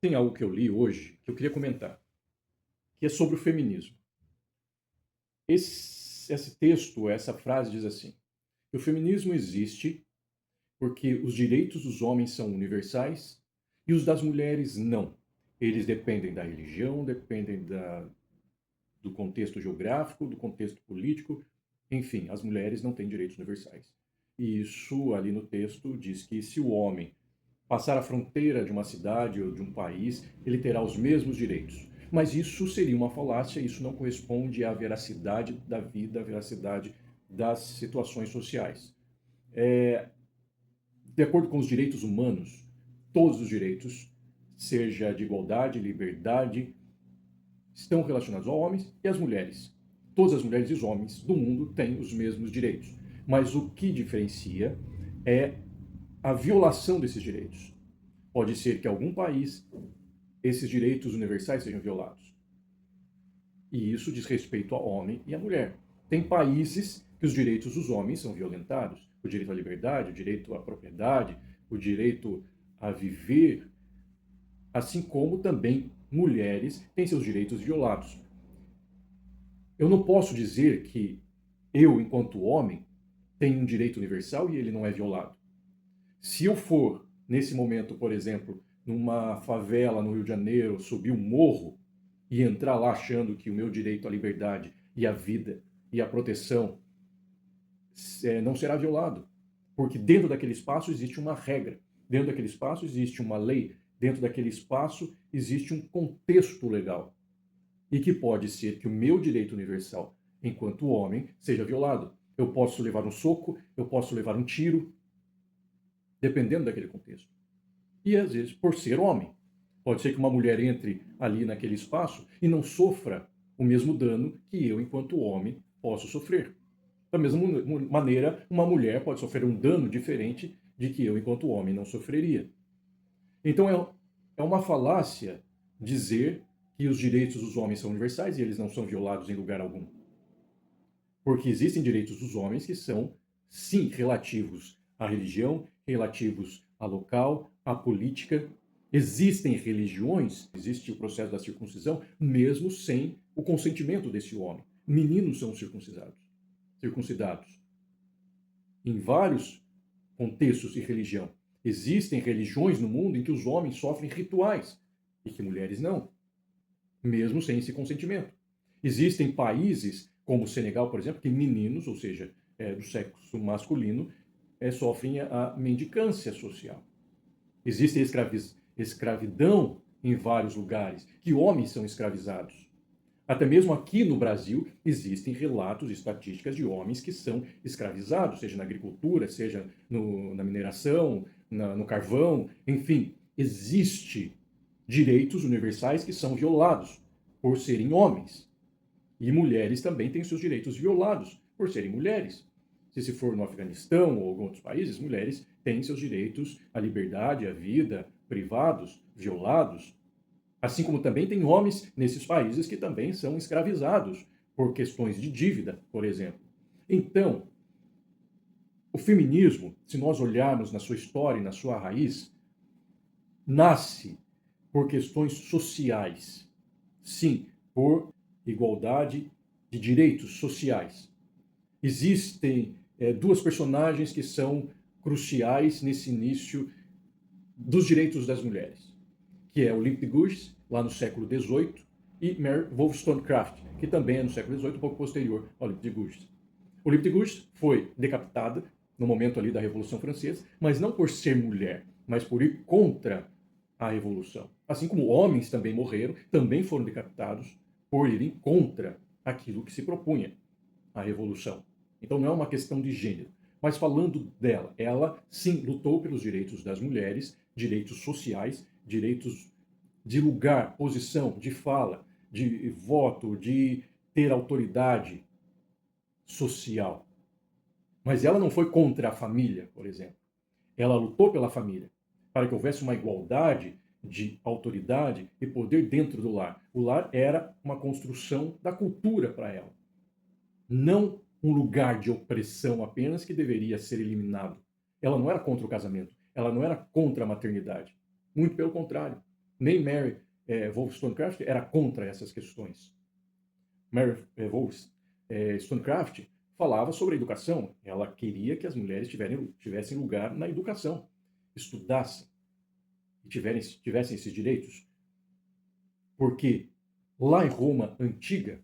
Tem algo que eu li hoje que eu queria comentar, que é sobre o feminismo. Esse texto, essa frase diz assim: o feminismo existe porque os direitos dos homens são universais e os das mulheres não. Eles dependem da religião, dependem do contexto geográfico, do contexto político, enfim, as mulheres não têm direitos universais. E isso ali no texto diz que se o homem passar a fronteira de uma cidade ou de um país, ele terá os mesmos direitos. Mas isso seria uma falácia, isso não corresponde à veracidade da vida, à veracidade das situações sociais. De acordo com os direitos humanos, todos os direitos, seja de igualdade, liberdade, estão relacionados aos homens e às mulheres. Todas as mulheres e os homens do mundo têm os mesmos direitos. Mas o que diferencia é a violação desses direitos. Pode ser que em algum país esses direitos universais sejam violados. E isso diz respeito ao homem e à mulher. Tem países que os direitos dos homens são violentados. O direito à liberdade, o direito à propriedade, o direito a viver, assim como também mulheres têm seus direitos violados. Eu não posso dizer que eu, enquanto homem, tenho um direito universal e ele não é violado. Se eu for, nesse momento, por exemplo, numa favela no Rio de Janeiro, subir um morro e entrar lá achando que o meu direito à liberdade e à vida e à proteção não será violado, porque dentro daquele espaço existe uma regra, dentro daquele espaço existe uma lei, dentro daquele espaço existe um contexto legal e que pode ser que o meu direito universal, enquanto homem, seja violado. Eu posso levar um soco, eu posso levar um tiro, dependendo daquele contexto. E às vezes, por ser homem, pode ser que uma mulher entre ali naquele espaço e não sofra o mesmo dano que eu, enquanto homem, posso sofrer. Da mesma maneira, uma mulher pode sofrer um dano diferente de que eu, enquanto homem, não sofreria. Então é uma falácia dizer que os direitos dos homens são universais e eles não são violados em lugar algum. Porque existem direitos dos homens que são, sim, relativos à religião, relativos a local, à política. Existem religiões, existe o processo da circuncisão, mesmo sem o consentimento desse homem. Meninos são circuncidados. Em vários contextos de religião. Existem religiões no mundo em que os homens sofrem rituais e que mulheres não, mesmo sem esse consentimento. Existem países, como o Senegal, por exemplo, que meninos, ou seja, do sexo masculino, sofrem a mendicância social. Existe escravidão em vários lugares, que homens são escravizados. Até mesmo aqui no Brasil existem relatos e estatísticas de homens que são escravizados, seja na agricultura, seja na mineração, no carvão, enfim, existe direitos universais que são violados por serem homens. E mulheres também têm seus direitos violados por serem mulheres. Se for no Afeganistão ou alguns outros países, mulheres têm seus direitos à liberdade, à vida, privados, violados. Assim como também tem homens nesses países que também são escravizados por questões de dívida, por exemplo. Então, o feminismo, se nós olharmos na sua história e na sua raiz, nasce por questões sociais. Sim, por igualdade de direitos sociais. Existem duas personagens que são cruciais nesse início dos direitos das mulheres, que é Olympe de Gouges, lá no século XVIII, e Mary Wollstonecraft, que também é no século XVIII, um pouco posterior ao Olympe de Gouges. Olympe de Gouges foi decapitada no momento ali da Revolução Francesa, mas não por ser mulher, mas por ir contra a Revolução. Assim como homens também morreram, também foram decapitados por irem contra aquilo que se propunha, a Revolução. Então não é uma questão de gênero. Mas falando dela, ela sim lutou pelos direitos das mulheres, direitos sociais, direitos de lugar, posição, de fala, de voto, de ter autoridade social. Mas ela não foi contra a família, por exemplo. Ela lutou pela família, para que houvesse uma igualdade de autoridade e poder dentro do lar. O lar era uma construção da cultura para ela. Não um lugar de opressão apenas que deveria ser eliminado. Ela não era contra o casamento, ela não era contra a maternidade. Muito pelo contrário. Nem Mary Wollstonecraft era contra essas questões. Mary Wollstonecraft falava sobre a educação. Ela queria que as mulheres tivessem lugar na educação, estudassem e tivessem esses direitos. Porque lá em Roma antiga,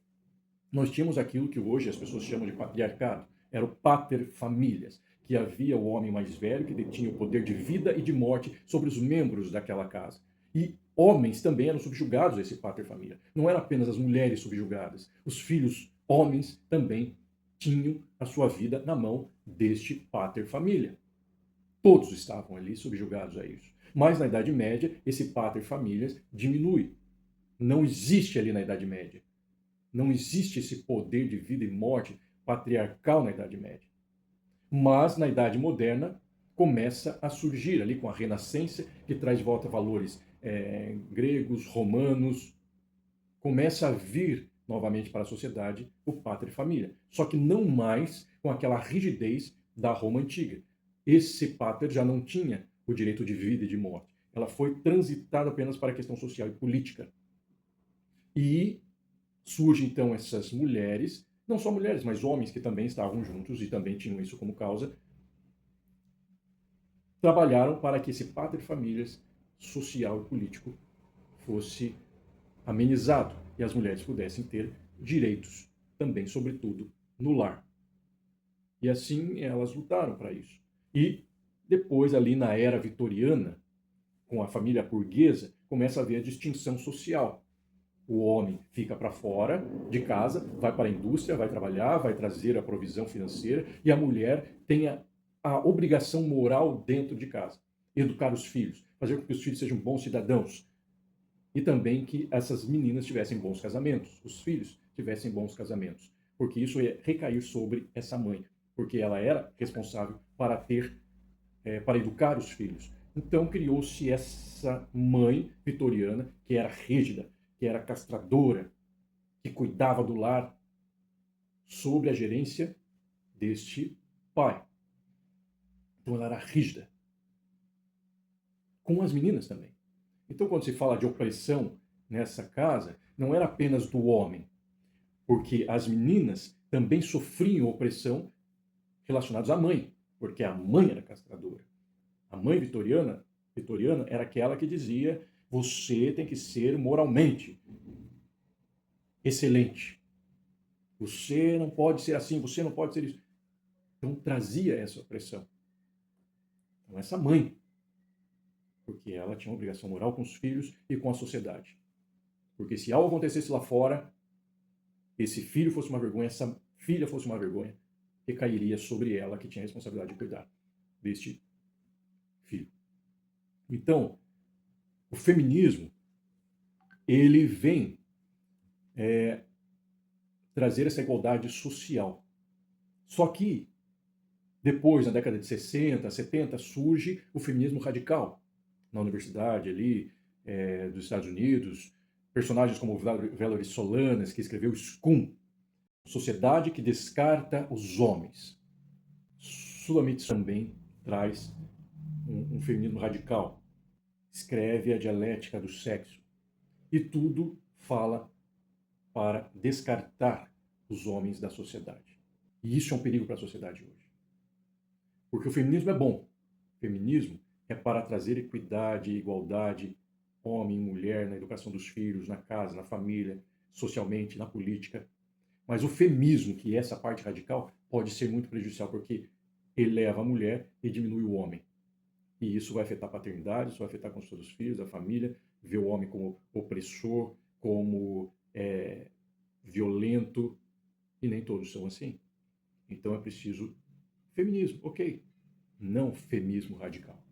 nós tínhamos aquilo que hoje as pessoas chamam de patriarcado. Era o pater familias, que havia o homem mais velho que detinha o poder de vida e de morte sobre os membros daquela casa. E homens também eram subjugados a esse pater familia. Não eram apenas as mulheres subjugadas. Os filhos homens também tinham a sua vida na mão deste pater familia. Todos estavam ali subjugados a isso. Mas na Idade Média, esse pater familias diminui. Não existe ali na Idade Média. Não existe esse poder de vida e morte patriarcal na Idade Média. Mas na Idade Moderna começa a surgir ali com a Renascença, que traz de volta valores gregos, romanos. Começa a vir novamente para a sociedade o pátria família. Só que não mais com aquela rigidez da Roma antiga. Esse pátria já não tinha o direito de vida e de morte. Ela foi transitada apenas para a questão social e política. E surgem então essas mulheres, não só mulheres, mas homens que também estavam juntos e também tinham isso como causa, trabalharam para que esse pátria famílias social e político fosse amenizado e as mulheres pudessem ter direitos também, sobretudo, no lar. E assim elas lutaram para isso. E depois, ali na era vitoriana, com a família burguesa, começa a haver a distinção social. O homem fica para fora de casa, vai para a indústria, vai trabalhar, vai trazer a provisão financeira, e a mulher tem a obrigação moral dentro de casa. Educar os filhos, fazer com que os filhos sejam bons cidadãos. E também que essas meninas tivessem bons casamentos, os filhos tivessem bons casamentos. Porque isso ia recair sobre essa mãe, porque ela era responsável para para educar os filhos. Então criou-se essa mãe vitoriana que era rígida, que era castradora, que cuidava do lar sob a gerência deste pai. Então ela era rígida. Com as meninas também. Então quando se fala de opressão nessa casa, não era apenas do homem, porque as meninas também sofriam opressão relacionadas à mãe, porque a mãe era castradora. A mãe vitoriana era aquela que dizia: você tem que ser moralmente excelente. Você não pode ser assim, você não pode ser isso. Então trazia essa opressão. Então essa mãe, porque ela tinha uma obrigação moral com os filhos e com a sociedade. Porque se algo acontecesse lá fora, esse filho fosse uma vergonha, essa filha fosse uma vergonha, recairia sobre ela, que tinha a responsabilidade de cuidar deste filho. Então, o feminismo, ele vem trazer essa igualdade social. Só que, depois, na década de 60, 70, surge o feminismo radical. Na universidade ali, dos Estados Unidos, personagens como Valerie Solanas, que escreveu Scum, Sociedade que Descarta os Homens. Sulamit também traz um feminismo radical. Escreve a dialética do sexo. E tudo fala para descartar os homens da sociedade. E isso é um perigo para a sociedade hoje. Porque o feminismo é bom. O feminismo é para trazer equidade, igualdade, homem e mulher na educação dos filhos, na casa, na família, socialmente, na política. Mas o feminismo, que é essa parte radical, pode ser muito prejudicial porque eleva a mulher e diminui o homem. E isso vai afetar a paternidade, isso vai afetar a construção dos filhos, a família, ver o homem como opressor, como violento, e nem todos são assim. Então é preciso feminismo, ok. Não feminismo radical.